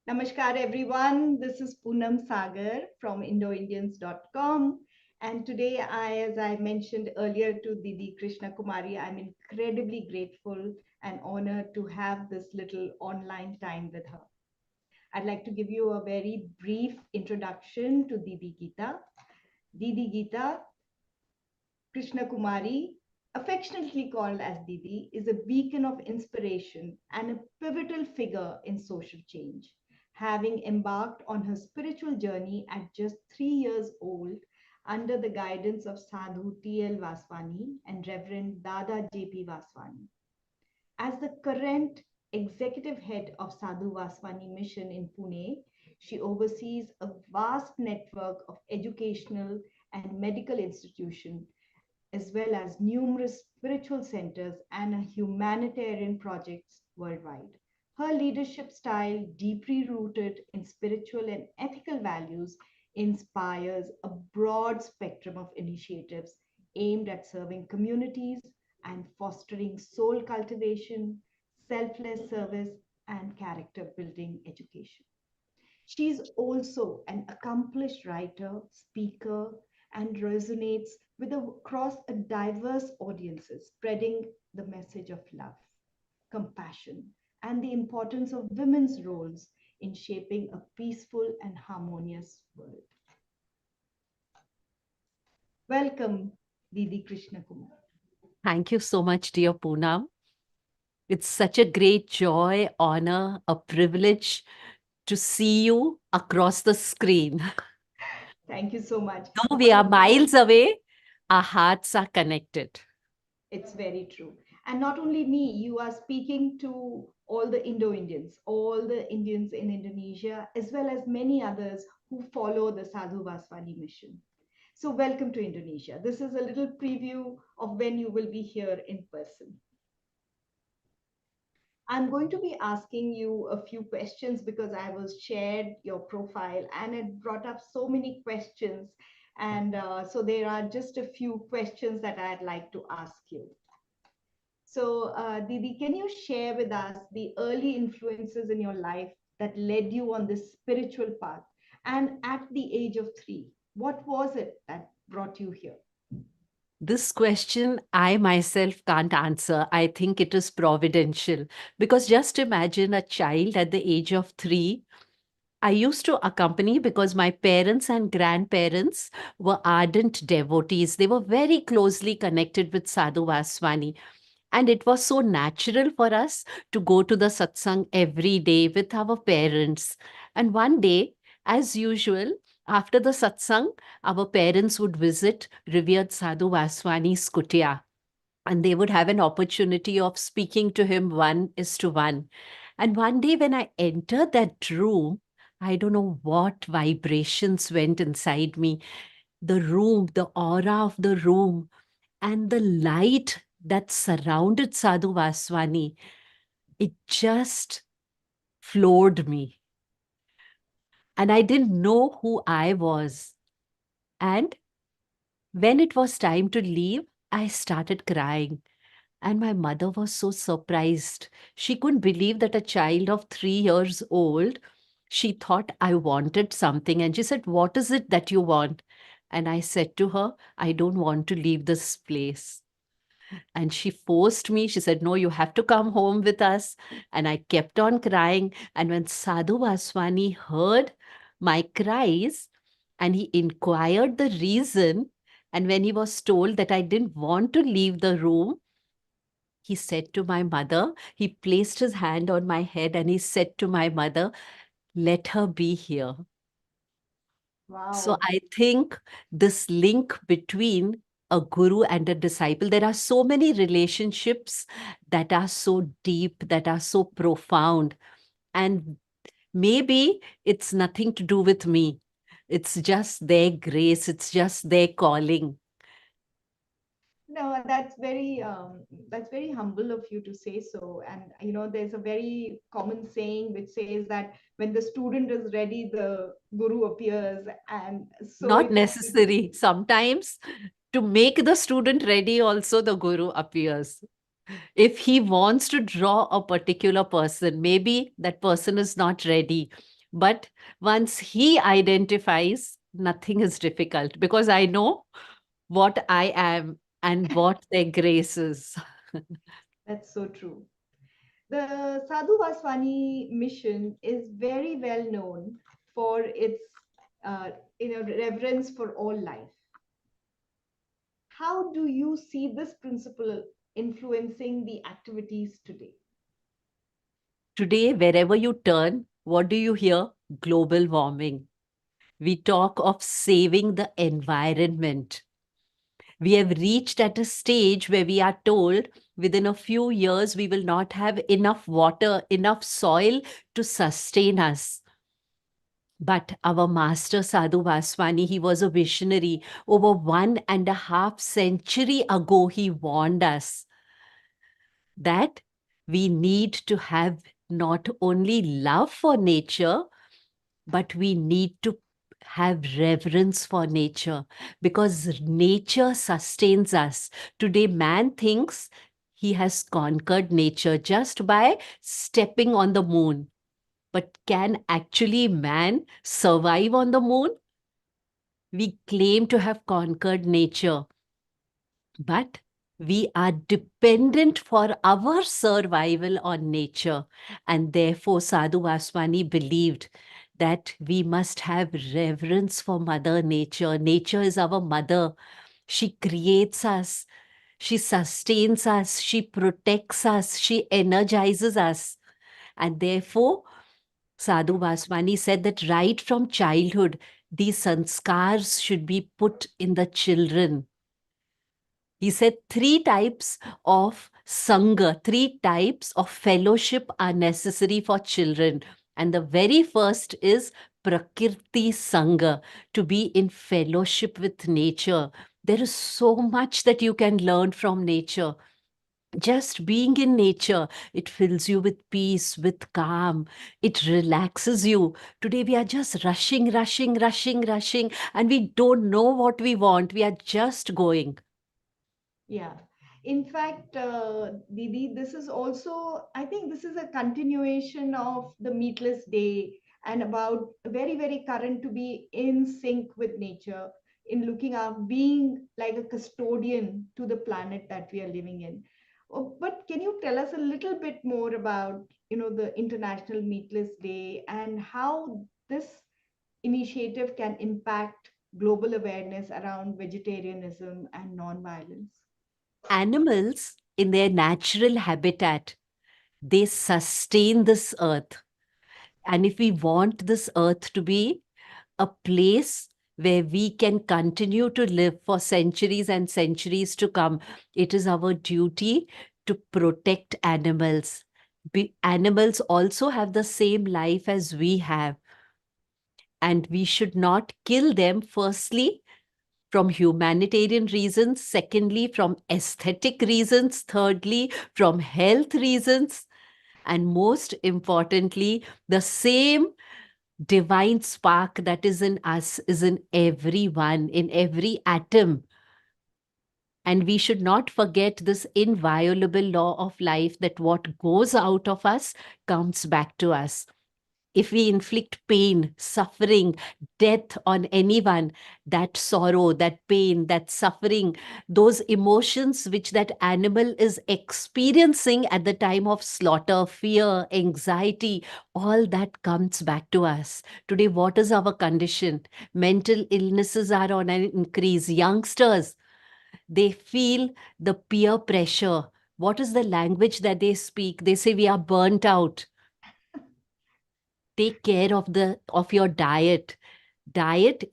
Namaskar, everyone. This is Poonam Sagar from Indoindians.com. And today, as I mentioned earlier to Didi Krishna Kumari, I'm incredibly grateful and honored to have this little online time with her. I'd like to give you a very brief introduction to Didi Gita. Didi Gita Krishna Kumari, affectionately called as Didi, is a beacon of inspiration and a pivotal figure in social change. Having embarked on her spiritual journey at just 3 years old under the guidance of Sadhu T.L. Vaswani and Reverend Dada J.P. Vaswani. As the current executive head of Sadhu Vaswani Mission in Pune, she oversees a vast network of educational and medical institutions as well as numerous spiritual centers and humanitarian projects worldwide. Her leadership style, deeply rooted in spiritual and ethical values, inspires a broad spectrum of initiatives aimed at serving communities and fostering soul cultivation, selfless service, and character building education. She's also an accomplished writer, speaker, and resonates with across a diverse audiences, spreading the message of love, compassion, and the importance of women's roles in shaping a peaceful and harmonious world. Welcome, Didi Krishna Kumar. Thank you so much, dear Poonam. It's such a great joy, honor, a privilege to see you across the screen. Thank you so much. Though we are miles away, our hearts are connected. It's very true. And not only me, you are speaking to all the Indo-Indians, all the Indians in Indonesia, as well as many others who follow the Sadhu Vaswani mission. So welcome to Indonesia. This is a little preview of when you will be here in person. I'm going to be asking you a few questions because I was shared your profile and it brought up so many questions. And so there are just a few questions that I'd like to ask you. So, Didi, can you share with us the early influences in your life that led you on this spiritual path? And at the age of 3, what was it that brought you here? This question I myself can't answer. I think it is providential because just imagine a child at the age of 3. I used to accompany because my parents and grandparents were ardent devotees. They were very closely connected with Sadhu Vaswani. And it was so natural for us to go to the satsang every day with our parents. And one day, as usual, after the satsang, our parents would visit revered Sadhu Vaswani's kutia. And they would have an opportunity of speaking to him one is to one. And one day when I entered that room, I don't know what vibrations went inside me. The room, the aura of the room, and the light that surrounded Sadhu Vaswani, it just floored me. And I didn't know who I was. And when it was time to leave, I started crying. And my mother was so surprised. She couldn't believe that a child of 3 years old, she thought I wanted something. And she said, "What is it that you want?" And I said to her, "I don't want to leave this place." And she forced me. She said, "No, you have to come home with us." And I kept on crying. And when Sadhu Vaswani heard my cries and he inquired the reason, and when he was told that I didn't want to leave the room, he said to my mother, he placed his hand on my head and he said to my mother, "Let her be here." So Wow. I think this link between a guru and a disciple, there are so many relationships that are so deep, that are so profound. And maybe it's nothing to do with me. It's just their grace, it's just their calling. No, that's very humble of you to say so. And there's a very common saying which says that when the student is ready, the guru appears. And so Not it necessary. Sometimes to make the student ready, also the guru appears. If he wants to draw a particular person, maybe that person is not ready. But once he identifies, nothing is difficult because I know what I am and what their grace is. That's so true. The Sadhu Vaswani mission is very well known for its reverence for all life. How do you see this principle influencing the activities today? Today, wherever you turn, what do you hear? Global warming. We talk of saving the environment. We have reached at a stage where we are told within a few years we will not have enough water, enough soil to sustain us. But our master Sadhu Vaswani, he was a visionary. Over 1.5 century ago, he warned us that we need to have not only love for nature, but we need to have reverence for nature because nature sustains us. Today, man thinks he has conquered nature just by stepping on the moon. But can actually man survive on the moon? We claim to have conquered nature, but we are dependent for our survival on nature. And therefore, Sadhu Vaswani believed that we must have reverence for Mother Nature. Nature is our mother. She creates us, she sustains us, she protects us, she energizes us. And therefore, Sadhu Vaswani said that right from childhood, these sanskars should be put in the children. He said three types of sangha, three types of fellowship are necessary for children. And the very first is Prakriti Sangha, to be in fellowship with nature. There is so much that you can learn from nature. Just being in nature, it fills you with peace, with calm. It relaxes you. Today we are just rushing, rushing, rushing, rushing, and we don't know what we want. We are just going. Yeah. In fact, Didi, this is also, I think this is a continuation of the Meatless Day and about very, very current to be in sync with nature, in looking up, being like a custodian to the planet that we are living in. Oh, but can you tell us a little bit more about, the International Meatless Day and how this initiative can impact global awareness around vegetarianism and non-violence? Animals, in their natural habitat, they sustain this earth. And if we want this earth to be a place where we can continue to live for centuries and centuries to come, it is our duty to protect animals. Animals also have the same life as we have, and we should not kill them, firstly, from humanitarian reasons, secondly, from aesthetic reasons, thirdly, from health reasons, and most importantly, the same divine spark that is in us is in everyone, in every atom. And we should not forget this inviolable law of life that what goes out of us comes back to us. If we inflict pain, suffering, death on anyone, that sorrow, that pain, that suffering, those emotions which that animal is experiencing at the time of slaughter, fear, anxiety, all that comes back to us. Today, what is our condition? Mental illnesses are on an increase. Youngsters, they feel the peer pressure. What is the language that they speak? They say we are burnt out. Take care of your diet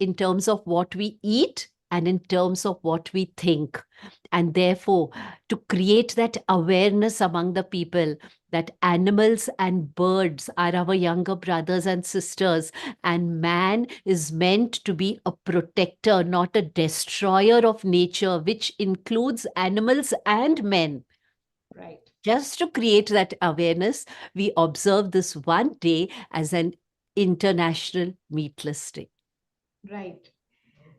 in terms of what we eat and in terms of what we think, and therefore to create that awareness among the people that animals and birds are our younger brothers and sisters, and man is meant to be a protector, not a destroyer of nature, which includes animals and men. Right, Just to create that awareness, we observe this one day as an international meatless day. right.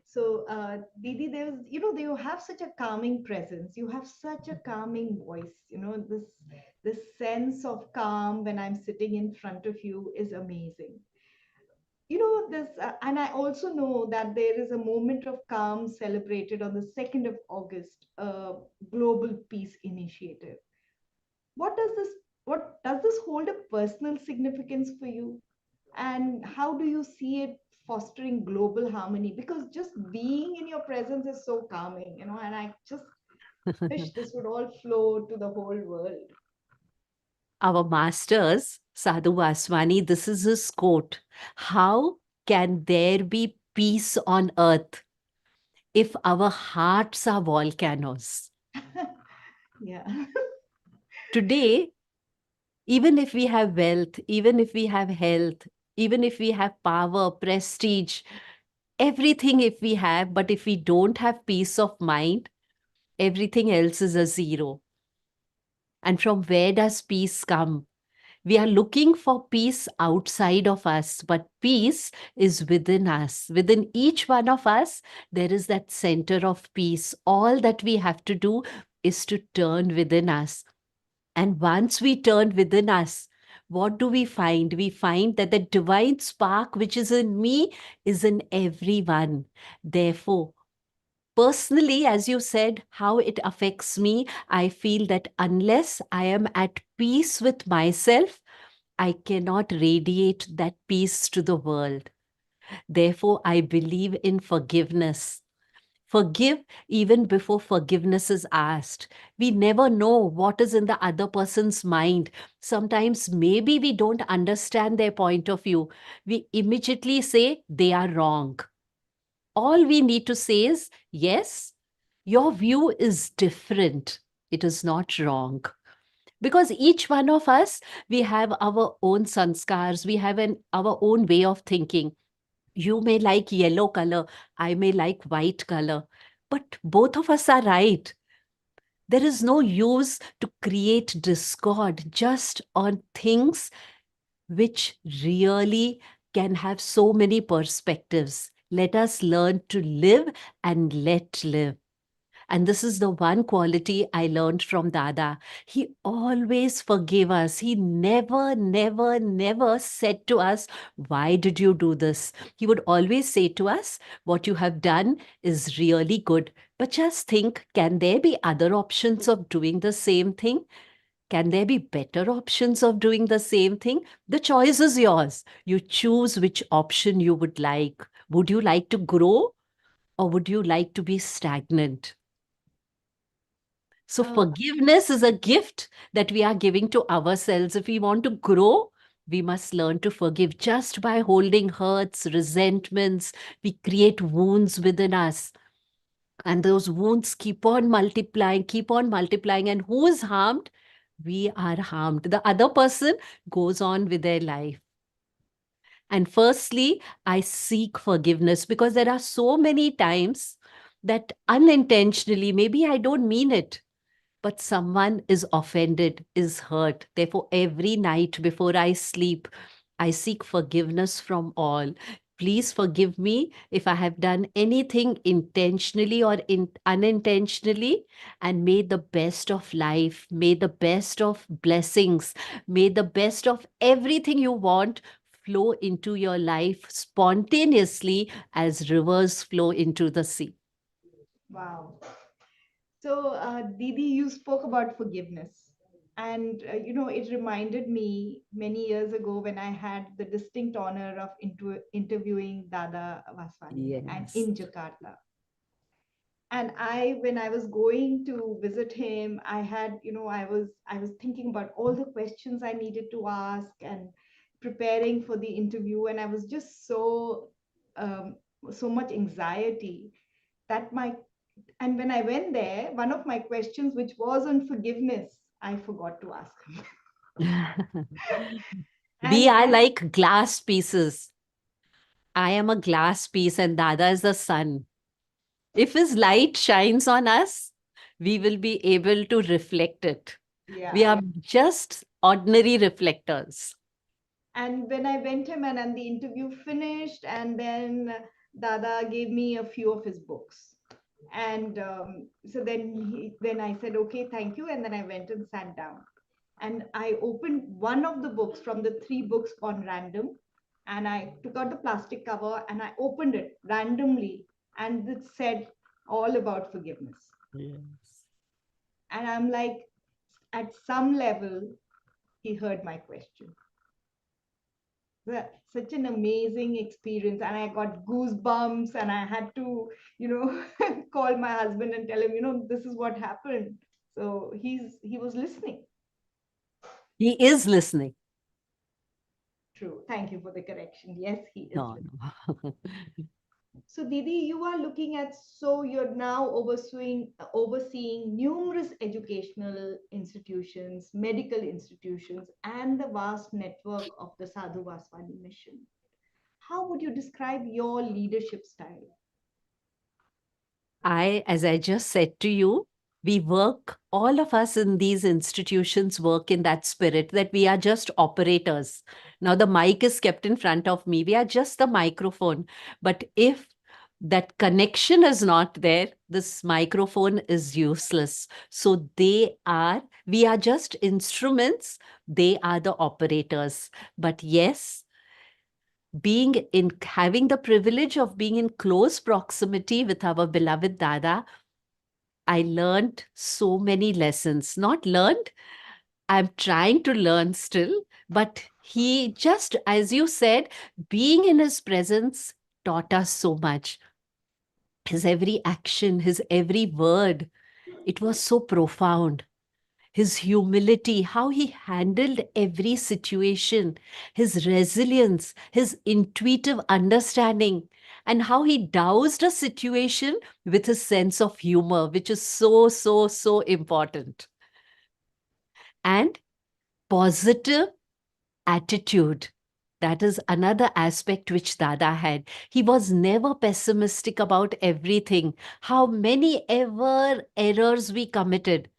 So, Didi, you have such a calming presence. You have such a calming voice. This sense of calm when I'm sitting in front of you is amazing. this, and I also know that there is a moment of calm celebrated on the 2nd of August, Global Peace Initiative. What does this, what does this hold a personal significance for you? And how do you see it fostering global harmony? Because just being in your presence is so calming, and I just wish this would all flow to the whole world. Our masters, Sadhu Vaswani, this is his quote. How can there be peace on earth if our hearts are volcanoes? Yeah. Today, even if we have wealth, even if we have health, even if we have power, prestige, everything if we have, but if we don't have peace of mind, everything else is a zero. And from where does peace come? We are looking for peace outside of us, but peace is within us. Within each one of us, there is that center of peace. All that we have to do is to turn within us. And once we turn within us, what do we find? We find that the divine spark which is in me is in everyone. Therefore, personally, as you said, how it affects me, I feel that unless I am at peace with myself, I cannot radiate that peace to the world. Therefore, I believe in forgiveness. Forgive even before forgiveness is asked. We never know what is in the other person's mind. Sometimes maybe we don't understand their point of view. We immediately say they are wrong. All we need to say is, yes, your view is different. It is not wrong. Because each one of us, we have our own sanskars, we have our own way of thinking. You may like yellow color, I may like white color, but both of us are right. There is no use to create discord just on things which really can have so many perspectives. Let us learn to live and let live. And this is the one quality I learned from Dada. He always forgave us. He never, never, never said to us, why did you do this? He would always say to us, what you have done is really good. But just think, can there be other options of doing the same thing? Can there be better options of doing the same thing? The choice is yours. You choose which option you would like. Would you like to grow or would you like to be stagnant? So, Uh, forgiveness is a gift that we are giving to ourselves. If we want to grow, we must learn to forgive. Just by holding hurts, resentments, we create wounds within us. And those wounds keep on multiplying. And who is harmed? We are harmed. The other person goes on with their life. And firstly, I seek forgiveness because there are so many times that unintentionally, maybe I don't mean it, but someone is offended, is hurt. Therefore, every night before I sleep, I seek forgiveness from all. Please forgive me if I have done anything intentionally or unintentionally, and may the best of life, may the best of blessings, may the best of everything you want flow into your life spontaneously as rivers flow into the sea. wow. So, Didi, you spoke about forgiveness. And, it reminded me many years ago when I had the distinct honor of interviewing Dada Vaswani and Yes. in Jakarta. And when I was going to visit him, I had, I was thinking about all the questions I needed to ask and preparing for the interview. And I was just um, so much anxiety that and when I went there, one of my questions, which was on forgiveness, I forgot to ask him. We And are and like glass pieces. I am a glass piece and Dada is the sun. If his light shines on us, we will be able to reflect it. We yeah. are just ordinary reflectors. And when I went him and the interview finished, and then Dada gave me a few of his books. And so then I said, okay, thank you. And then I went and sat down. And I opened one of the books from the three books on random. And I took out the plastic cover and I opened it randomly, and it said all about forgiveness. Yes. And I'm like, at some level, he heard my question. Such an amazing experience, and I got goosebumps, and I had to, call my husband and tell him, this is what happened. So he was listening. He is listening. True. Thank you for the correction. Yes, he is No, listening. no. So, Didi, you are looking at, so you're now overseeing numerous educational institutions, medical institutions, and the vast network of the Sadhu Vaswani Mission. How would you describe your leadership style? As I just said to you, we work, all of us in these institutions work in that spirit that we are just operators. Now, the mic is kept in front of me. We are just the microphone. But if that connection is not there, this microphone is useless. So we are just instruments. They are the operators. But yes, having the privilege of being in close proximity with our beloved Dada, I learned so many lessons. Not learned, I'm trying to learn still, but he just, as you said, being in his presence taught us so much. His every action, his every word, it was so profound. His humility, how he handled every situation, his resilience, his intuitive understanding, and how he doused a situation with his sense of humor, which is so, so, so important. And positive attitude. That is another aspect which Dada had. He was never pessimistic about everything, how many ever errors we committed.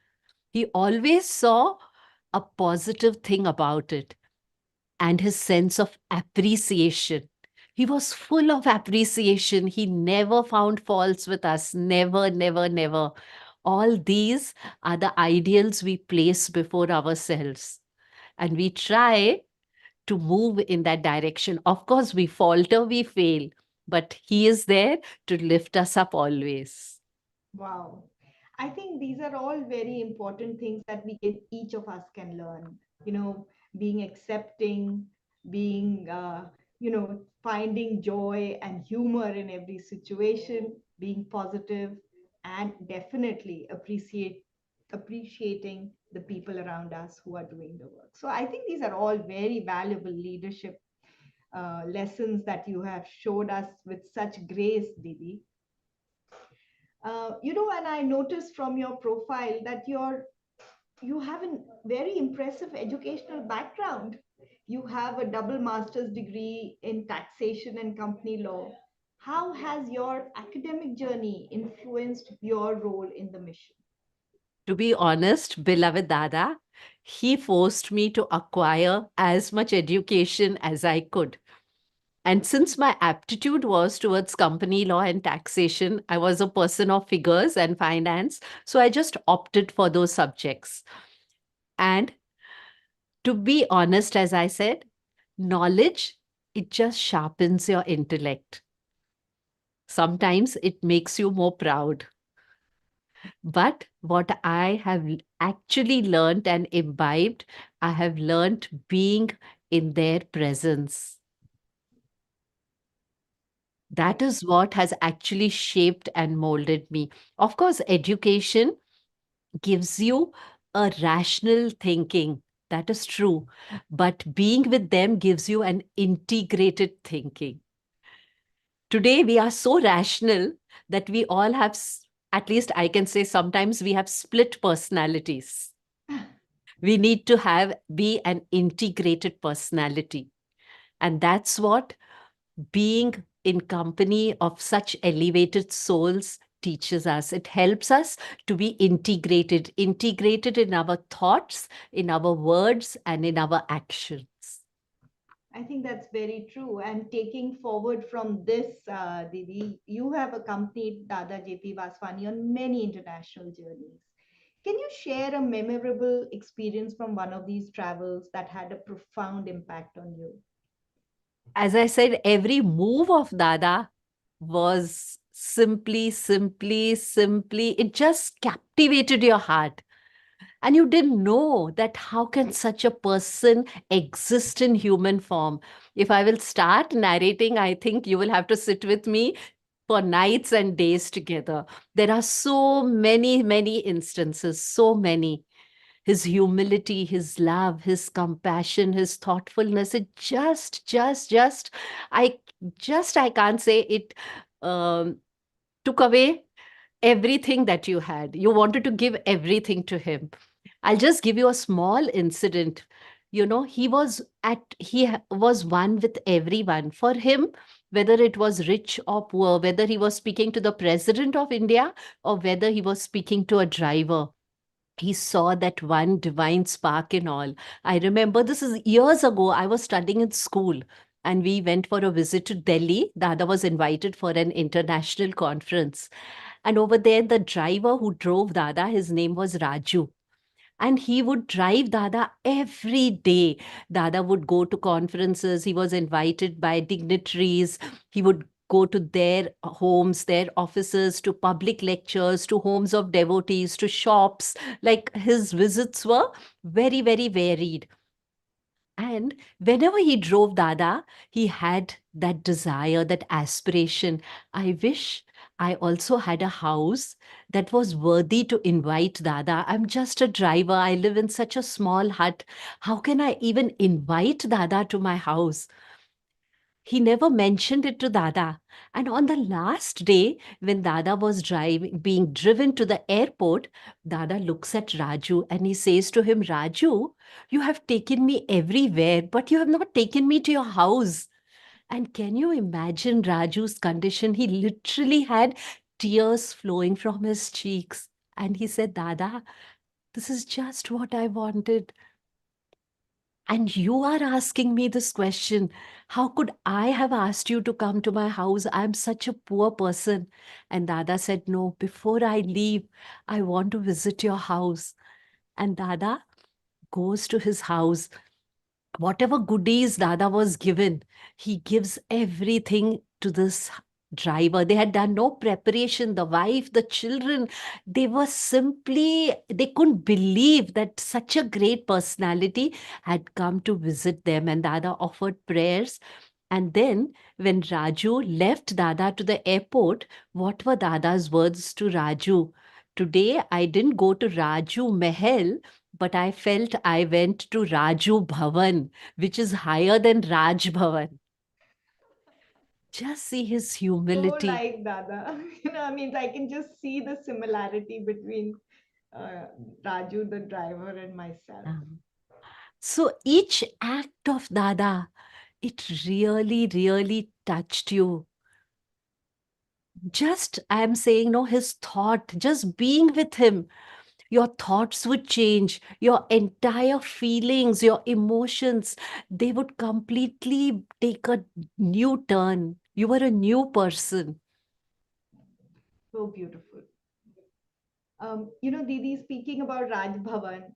He always saw a positive thing about it, and his sense of appreciation. He was full of appreciation. He never found faults with us. Never, never, never. All these are the ideals we place before ourselves. And we try to move in that direction. Of course, we falter, we fail, but He is there to lift us up always. Wow. I think these are all very important things that each of us can learn. Being accepting, finding joy and humor in every situation, being positive, and definitely appreciating the people around us who are doing the work. So I think these are all very valuable leadership lessons that you have showed us with such grace, Didi. And I noticed from your profile that you have a very impressive educational background. You have a double master's degree in taxation and company law. How has your academic journey influenced your role in the mission? To be honest, beloved Dada, he forced me to acquire as much education as I could. And since my aptitude was towards company law and taxation, I was a person of figures and finance. So I just opted for those subjects. And to be honest, as I said, knowledge, it just sharpens your intellect. Sometimes it makes you more proud. But what I have actually learned and imbibed, I have learned being in their presence. That Right. is what has actually shaped and molded me. Of course, education gives you a rational thinking. That is true. But being with them gives you an integrated thinking. Today, we are so rational that we all have, at least I can say sometimes we have split personalities. We need to be an integrated personality. And that's what being in company of such elevated souls teaches us. It helps us to be integrated in our thoughts, in our words, and in our actions. I think that's very true. And taking forward from this, Didi, you have accompanied Dada JP Vaswani on many international journeys. Can you share a memorable experience from one of these travels that had a profound impact on you? As I said, every move of Dada was simply, it just captivated your heart. And you didn't know that how can such a person exist in human form. If I will start narrating, I think you will have to sit with me for nights and days together. There are so many instances, so many. His humility, his love, his compassion, his thoughtfulness, it I I can't say it um, took away everything that you had. You wanted to give everything to him. I'll just give you a small incident. He was one with everyone. For him, whether it was rich or poor, whether he was speaking to the president of India or whether he was speaking to a driver, he saw that one divine spark in all. I remember this is years ago. I was studying in school and we went for a visit to Delhi. Dada was invited for an international conference. And over there, the driver who drove Dada, his name was Raju, and he would drive Dada every day. Dada would go to conferences. He was invited by dignitaries. He would go to their homes, their offices, to public lectures, to homes of devotees, to shops. Like his visits were very varied. And whenever he drove Dada, he had that desire, that aspiration. I wish I also had a house that was worthy to invite Dada. I'm just a driver. I live in such a small hut. How can I even invite Dada to my house? He never mentioned it to Dada. And on the last day, when Dada was being driven to the airport, Dada looks at Raju and he says to him, Raju, you have taken me everywhere, but you have not taken me to your house. And can you imagine Raju's condition? He literally had tears flowing from his cheeks. And he said, Dada, this is just what I wanted. And you are asking me this question. How could I have asked you to come to my house? I'm such a poor person. And Dada said, no, before I leave, I want to visit your house. And Dada goes to his house. Whatever goodies Dada was given, he gives everything to this driver. They had done no preparation. The wife, the children, they couldn't believe that such a great personality had come to visit them. And Dada offered prayers. And then, when Raju left Dada to the airport, what were Dada's words to Raju? Today, I didn't go to Raju Mahal, but I felt I went to Raju Bhavan, which is higher than Raj Bhavan. Just see his So humility. like Dada. I mean, I can just see the similarity between uh, Raju, the driver, and myself. Um, So each act of Dada, it really touched you. Just, I'm saying, no, his thought, just being with him, your thoughts would change, your entire feelings, your emotions, they would completely take a new turn. You were a new person. So beautiful. Didi, speaking about Raj Bhavan,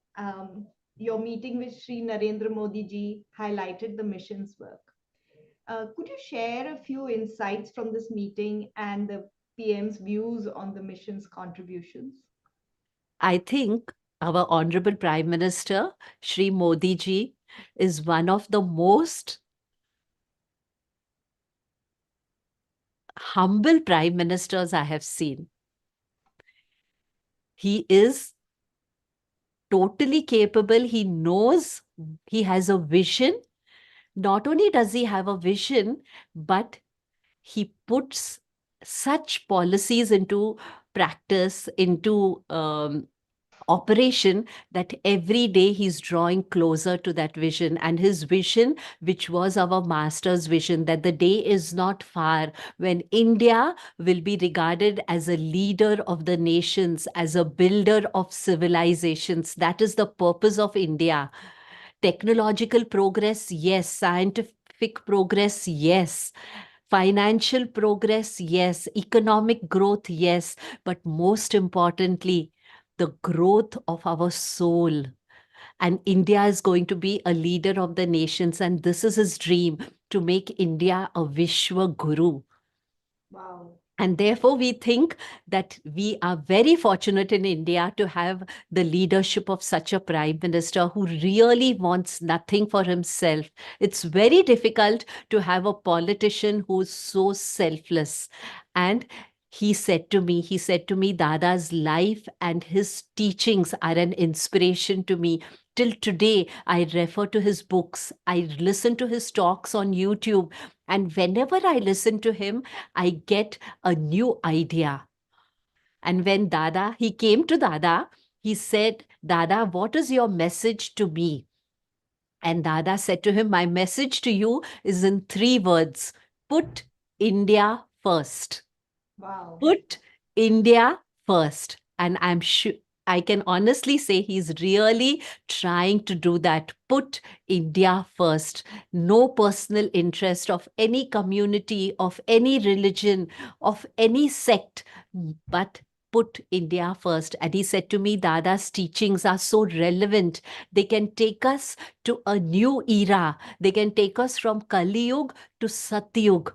your meeting with Sri Narendra Modi ji highlighted the mission's work. Could you share a few insights from this meeting and the PM's views on the mission's contributions? I think our Honorable Prime Minister, Shri Modi ji, is one of the most humble prime ministers I have seen. He is totally capable. He knows, he has a vision. Not only does he have a vision, but he puts such policies into practice, into operation, that every day he's drawing closer to that vision. And his vision, which was our master's vision, that the day is not far when India will be regarded as a leader of the nations, as a builder of civilizations. That is the purpose of India. Technological progress, yes. Scientific progress, yes. Financial progress, yes. Economic growth, yes. But most importantly, the growth of our soul. And India is going to be a leader of the nations. And this is his dream. to make India a Vishwa Guru. Wow. And therefore, we think that we are very fortunate in India to have the leadership of such a prime minister who really wants nothing for himself. It's very difficult to have a politician who's so selfless. And he said to me, Dada's life and his teachings are an inspiration to me. Till today, I refer to his books, I listen to his talks on YouTube. And whenever I listen to him, I get a new idea. And when he came to Dada, he said, Dada, what is your message to me? And Dada said to him, my message to you is in 3 words: put India first. Wow. Put India first. And I'm sure I can honestly say he's really trying to do that. Put India first. No personal interest of any community, of any religion, of any sect, but put India first. And he said to me, Dada's teachings are so relevant. They can take us to a new era. They can take us from Kali Yuga to Satyug.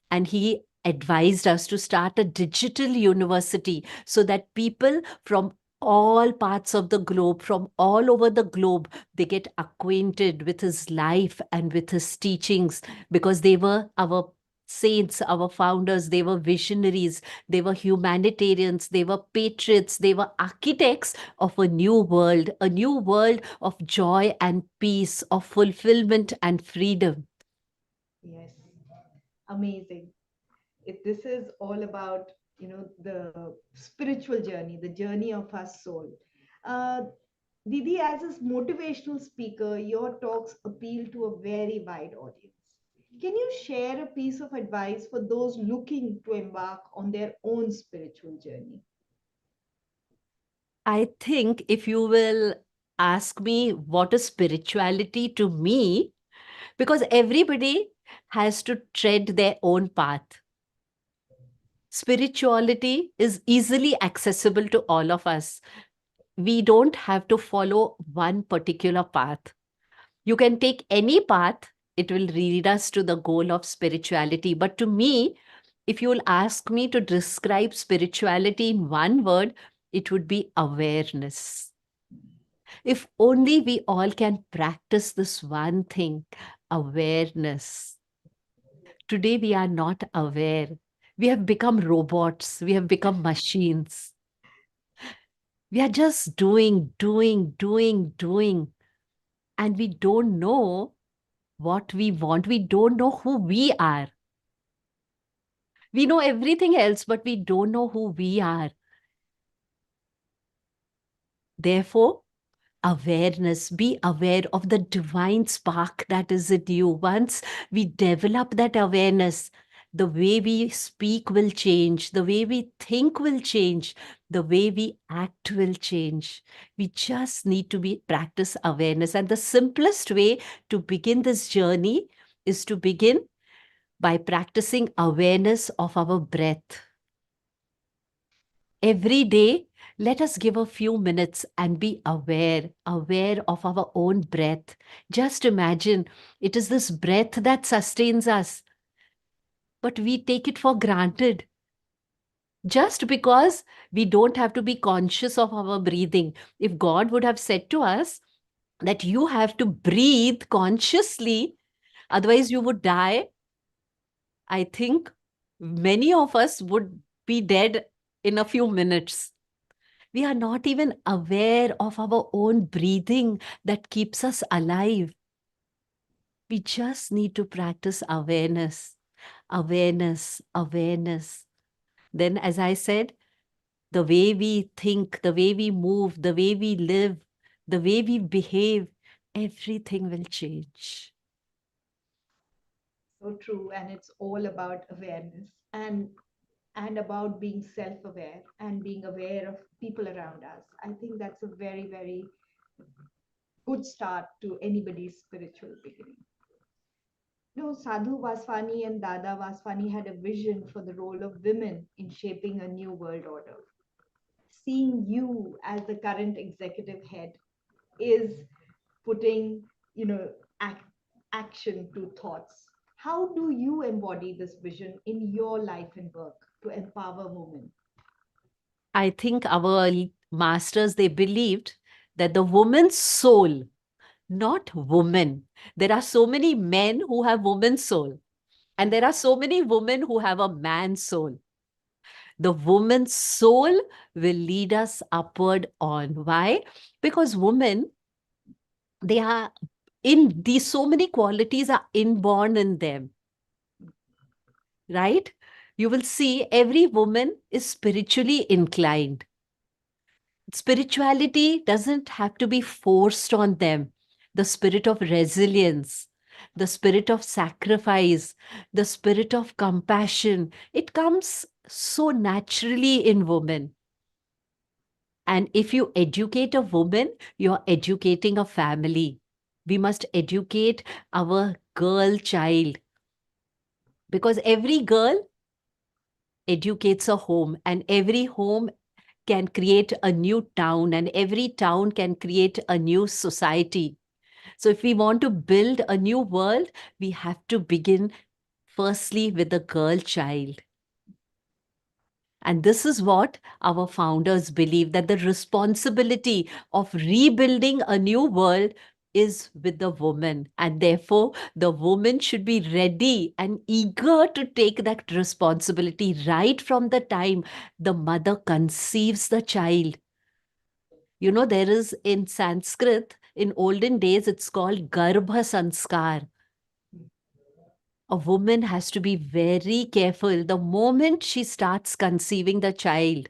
And he advised us to start a digital university so that people from all parts of the globe, from all over the globe, they get acquainted with his life and with his teachings, because they were our saints, our founders, they were visionaries, they were humanitarians, they were patriots, they were architects of a new world of joy and peace, of fulfillment and freedom. Yes. Amazing. This is all about, the spiritual journey, the journey of our soul. uh, Didi, as a motivational speaker, your talks appeal to a very wide audience. Can you share a piece of advice for those looking to embark on their own spiritual journey? I think if you will ask me what is spirituality to me, because everybody has to tread their own path. Spirituality is easily accessible to all of us. We don't have to follow one particular path. You can take any path, it will lead us to the goal of spirituality. But to me, if you will ask me to describe spirituality in one word, it would be awareness. If only we all can practice this one thing, awareness. Today we are not aware. We have become robots, we have become machines. We are just doing, doing, doing, doing. And we don't know what we want. We don't know who we are. We know everything else, but we don't know who we are. Therefore, awareness, be aware of the divine spark that is in you. Once we develop that awareness, the way we speak will change, the way we think will change, the way we act will change. We just need to be practice awareness. And the simplest way to begin this journey is to begin by practicing awareness of our breath. Every day, let us give a few minutes and be aware of our own breath. Just imagine it is this breath that sustains us, but we take it for granted just because we don't have to be conscious of our breathing. If God would have said to us that you have to breathe consciously, otherwise you would die, I think many of us would be dead in a few minutes. We are not even aware of our own breathing that keeps us alive. We just need to practice awareness, awareness, awareness. Then, as I said, the way we think, the way we move, the way we live, the way we behave, everything will change. So true, and it's all about awareness and about being self-aware and being aware of people around us. I think that's a very, very good start to anybody's spiritual beginning. Sadhu Vaswani and Dada Vaswani had a vision for the role of women in shaping a new world order. Seeing you as the current executive head is putting, you know, action to thoughts. How do you embody this vision in your life and work to empower women? I think our masters, they believed that the woman's soul, not woman. There are so many men who have woman's soul, and there are so many women who have a man's soul. The woman's soul will lead us upward on. Why? Because women, they are in these, so many qualities are inborn in them, right? You will see every woman is spiritually inclined. Spirituality doesn't have to be forced on them. The spirit of resilience, the spirit of sacrifice, the spirit of compassion, it comes so naturally in women. And if you educate a woman, you're educating a family. We must educate our girl child, because every girl educates a home, and every home can create a new town, and every town can create a new society. So, if we want to build a new world, we have to begin firstly with the girl child. And this is what our founders believe, that the responsibility of rebuilding a new world is with the woman. And therefore, the woman should be ready and eager to take that responsibility right from the time the mother conceives the child. You know, there is in Sanskrit, in olden days, it's called Garbha Sanskar. A woman has to be very careful the moment she starts conceiving the child.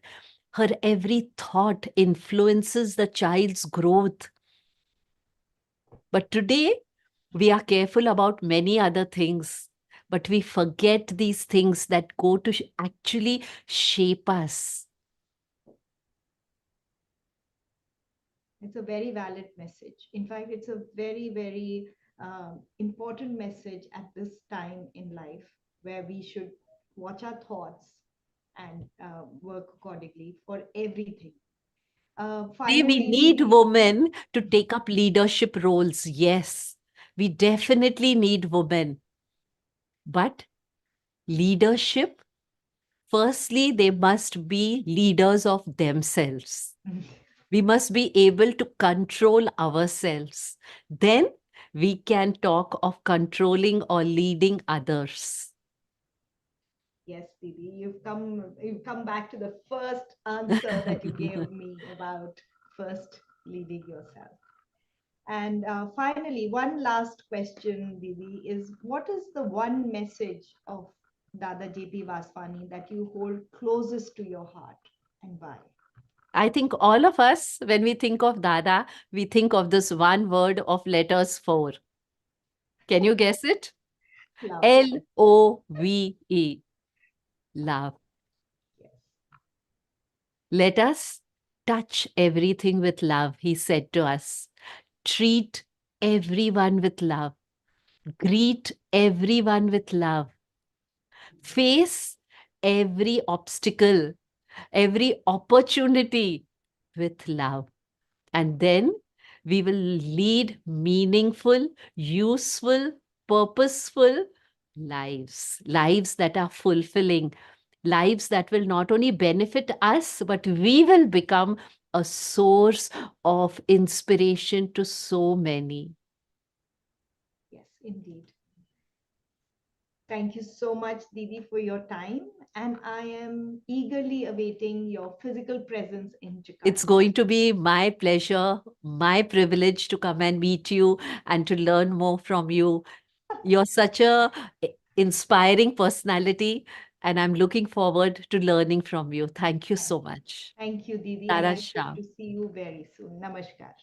Her every thought influences the child's growth. But today, we are careful about many other things, but we forget these things that go to actually shape us. It's a very valid message. In fact, it's a very, very important message at this time in life where we should watch our thoughts and work accordingly for everything. Today, we Finally, need Didi, women to take up leadership roles. Yes, we definitely need women. But leadership, firstly, they must be leaders of themselves. We must be able to control ourselves. Then we can talk of controlling or leading others. yes, Didi, you've come back to the first answer that you gave me about first leading yourself. And finally, one last question, Didi, is what is the one message of Dada J.P. Vaswani that you hold closest to your heart and why? I think all of us, when we think of Dada, we think of this one word of letters four. Can you guess it? Love. LOVE. Love. Yes. Let us touch everything with love, he said to us. Treat everyone with love. Greet everyone with love. Face every obstacle, every opportunity with love. And then we will lead meaningful, useful, purposeful lives, lives that are fulfilling, lives that will not only benefit us, but we will become a source of inspiration to so many. Yes, indeed. Thank you so much, Didi, for your time. And I am eagerly awaiting your physical presence in It's Jakarta. going to be my pleasure, my privilege to come and meet you and to learn more from you. You're such a inspiring personality, and I'm looking forward to learning from you. Thank you so much. Thank you, Didi, and Tara I hope Shah. to see you very soon. Namaskar.